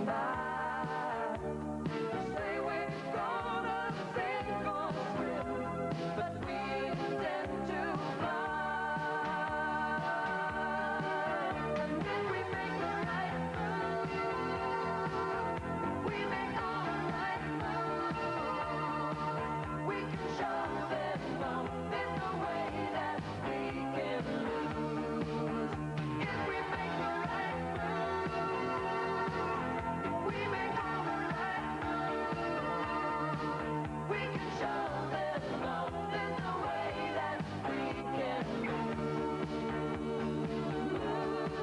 by. Say we're gonna sink or swim, but we intend to fly. And if we make the right move, we make all the right moves. We can show them no, there's no way that we can lose. If we make the right move, we make all the right moves. We can show them no, there's no way that we can lose.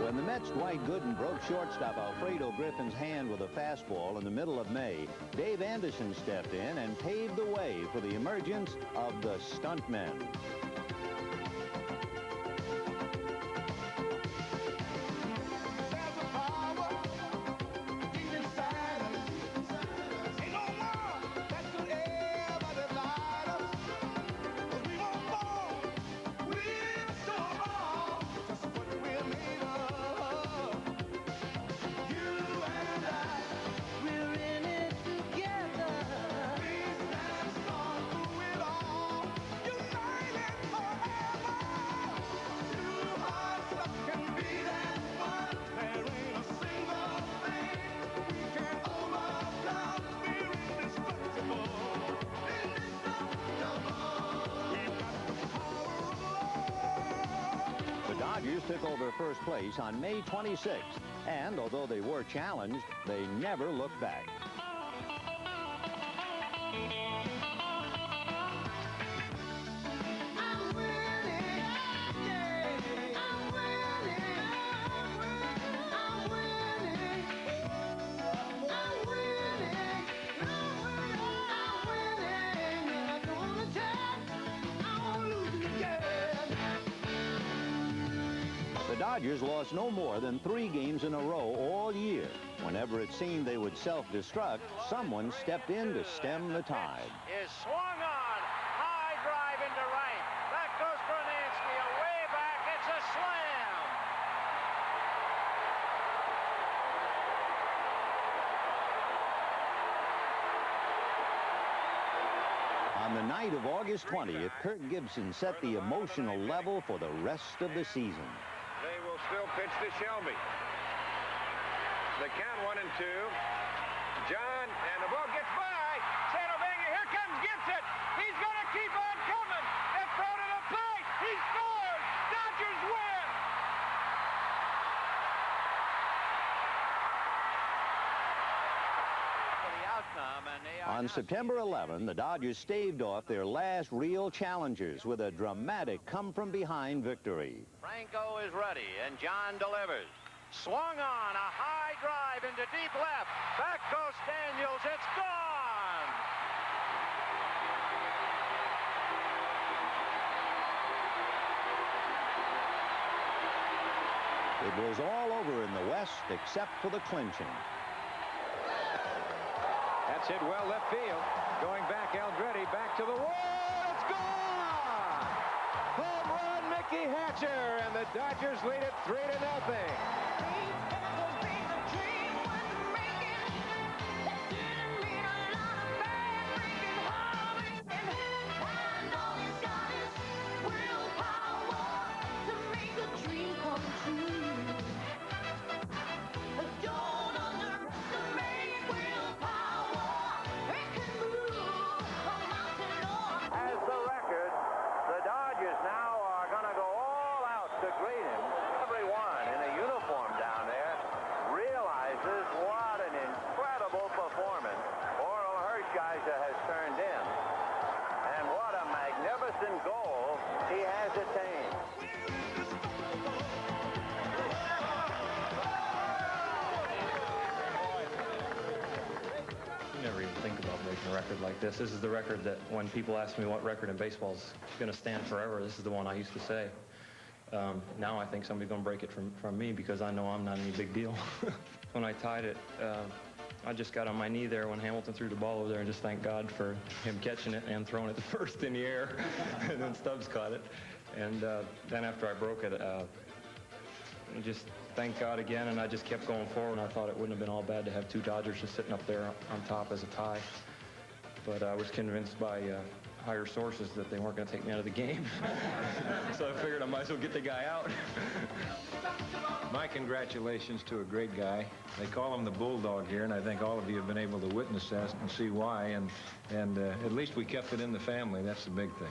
When the Mets' Dwight Gooden broke shortstop Alfredo Griffin's hand with a fastball in the middle of May, Dave Anderson stepped in and paved the way for the emergence of the stuntmen. There's a power deep inside us. Ain't no one that could ever divide us. 'Cause we won't fall, we're so wrong. Just what we're made of. You and I, We're in it together. we stand strong through it all. United forever. Two hearts that can be that one. There ain't a single thing we can overcome. We're indestructible. We've got the power of love. The Dodgers took over first place on May 26th, and although they were challenged, they never looked back. I'm winning, yeah. I'm winning, I'm winning, I'm winning, I'm winning. I'm gonna tell, I won't lose it again. The Dodgers lost no more than 3 games in a row all year. Whenever it seemed they would self-destruct, someone stepped in to stem the tide. Is swung on. High drive into right. Back goes Bernansky. Away back. It's a slam. On the night of August 20th, Kirk Gibson set the emotional level for the rest of the season. They will still pitch to Shelby. The count 1-2. John, and the ball gets by. Sandoval, here comes Gibson. He's going to keep on coming. They're thrown to the plate. He scores. Dodgers win. For the outcome, and they are On September 11, the Dodgers staved off their last real challengers with a dramatic come-from-behind victory. Franco is ready, and John delivers. Swung on, a high drive into deep left. Back goes Daniels. It's gone. It was all over in the West except for the clinching. That's hit well left field. Going back, Aldretti back to the wall. It's gone. Home run, Mickey Hatcher, and the Dodgers lead it 3-0. As the record, the Dodgers now are going to go all out to greet him. Everyone in a uniform down there realizes what an incredible performance Oral Hershiser has turned in, and what a magnificent goal he has attained. You never even think about breaking a record like this. This is the record that when people ask me what record in baseball is going to stand forever, this is the one I used to say. Now I think somebody's going to break it from me because I know I'm not any big deal. When I tied it, I just got on my knee there when Hamilton threw the ball over there and just thanked God for him catching it and throwing it the first in the air. And then Stubbs caught it. And then after I broke it, just thank God again, and I just kept going forward. And I thought it wouldn't have been all bad to have 2 Dodgers just sitting up there on top as a tie. But I was convinced by higher sources that they weren't going to take me out of the game. So I figured I might as well get the guy out. My congratulations to a great guy. They call him the Bulldog here, and I think all of you have been able to witness that and see why. And at least we kept it in the family. That's the big thing.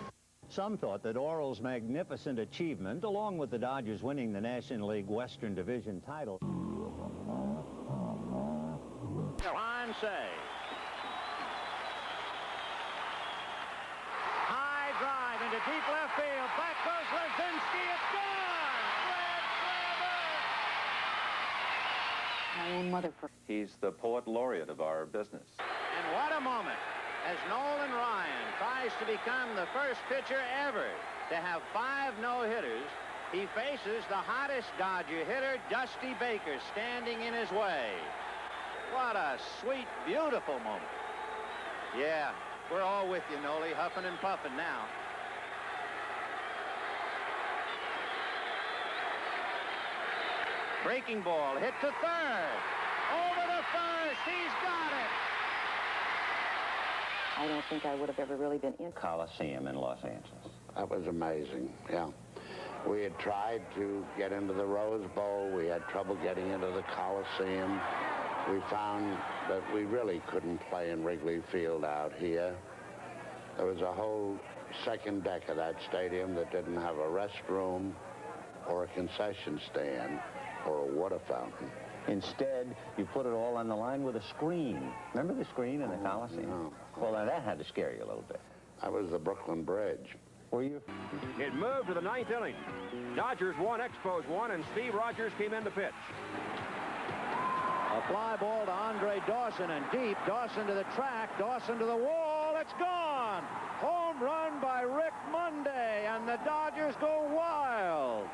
Some thought that Orel's magnificent achievement, along with the Dodgers winning the National League Western Division title. Ron Cey. High drive into deep left field. Back goes Lazinski. It's gone! Fred My own mother. He's the poet laureate of our business. And what a moment as Nolan Ryan tries to become the first pitcher ever to have 5 no-hitters. He faces the hottest Dodger hitter, Dusty Baker, standing in his way. What a sweet, beautiful moment. Yeah, we're all with you, Noli, huffing and puffing now. Breaking ball, hit to third. Over the first, he's got it. I don't think I would have ever really been in. Coliseum in Los Angeles. That was amazing, yeah. We had tried to get into the Rose Bowl. We had trouble getting into the Coliseum. We found that we really couldn't play in Wrigley Field out here. There was a whole second deck of that stadium that didn't have a restroom or a concession stand or a water fountain. Instead, you put it all on the line with a screen. Remember the screen in the Coliseum? No. Well, now that had to scare you a little bit. That was the Brooklyn Bridge. Were you? It moved to the 9th inning. Dodgers won, Expos won, and Steve Rogers came in to pitch. A fly ball to Andre Dawson, and deep. Dawson to the track, Dawson to the wall. It's gone! Home run by Rick Monday, and the Dodgers go wild.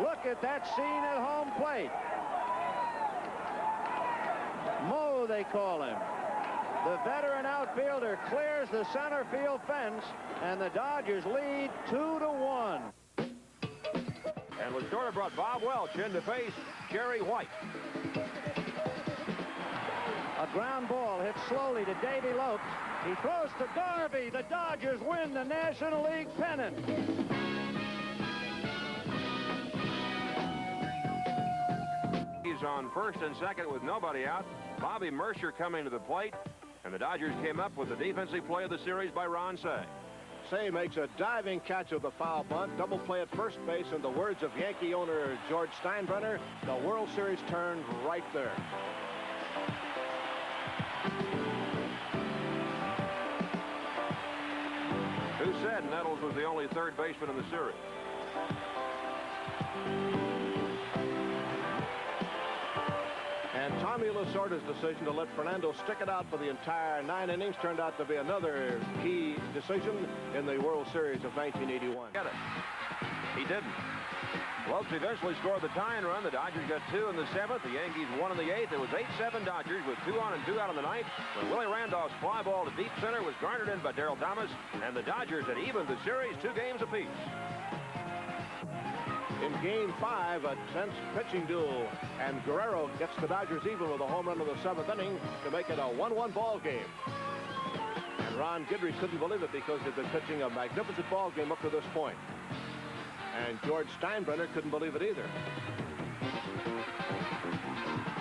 Look at that scene at home plate. Mo, they call him. The veteran outfielder clears the center field fence, and the Dodgers lead 2-1. And Lasorda brought Bob Welch in to face Jerry White. A ground ball hit slowly to Davy Lopes. He throws to Garvey. The Dodgers win the National League pennant. He's on first and second with nobody out. Bobby Mercer coming to the plate. And the Dodgers came up with the defensive play of the series by Ron Cey. Cey makes a diving catch of the foul bunt, double play at first base, in the words of Yankee owner George Steinbrenner, the World Series turned right there. Who said Nettles was the only third baseman in the series? And Tommy Lasorda's decision to let Fernando stick it out for the entire 9 innings turned out to be another key decision in the World Series of 1981. Get it. He didn't. Lopes eventually scored the tying run. The Dodgers got 2 in the 7th. The Yankees won in the 8th. It was 8-7 Dodgers with 2 on and 2 out in the 9th. When Willie Randolph's fly ball to deep center was garnered in by Darrell Thomas, and the Dodgers had evened the series 2 games apiece. In Game 5, a tense pitching duel, and Guerrero gets the Dodgers even with a home run in the 7th inning to make it a 1-1 ball game. And Ron Guidry couldn't believe it because he'd been pitching a magnificent ball game up to this point. And George Steinbrenner couldn't believe it either.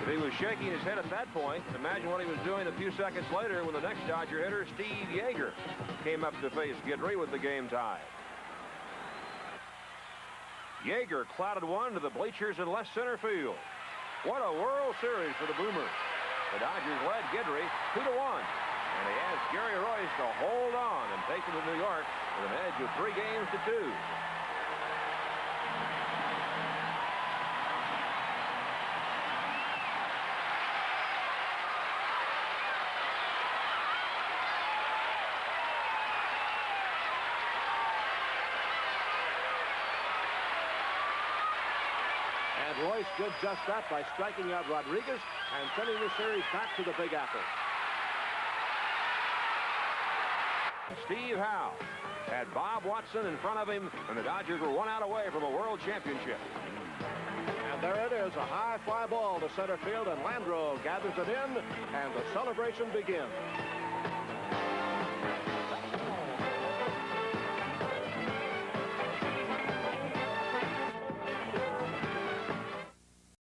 If he was shaking his head at that point, imagine what he was doing a few seconds later when the next Dodger hitter, Steve Yeager, came up to face Guidry with the game tied. Yeager clouded one to the bleachers in left center field. What a World Series for the Boomers. The Dodgers led Guidry 2-1. And he asked Gary Royce to hold on and take him to New York with an edge of 3 games to 2. Royce did just that by striking out Rodriguez and sending the series back to the Big Apple. Steve Howe had Bob Watson in front of him, and the Dodgers were 1 out away from a world championship. And there it is, a high fly ball to center field, and Landreau gathers it in, and the celebration begins.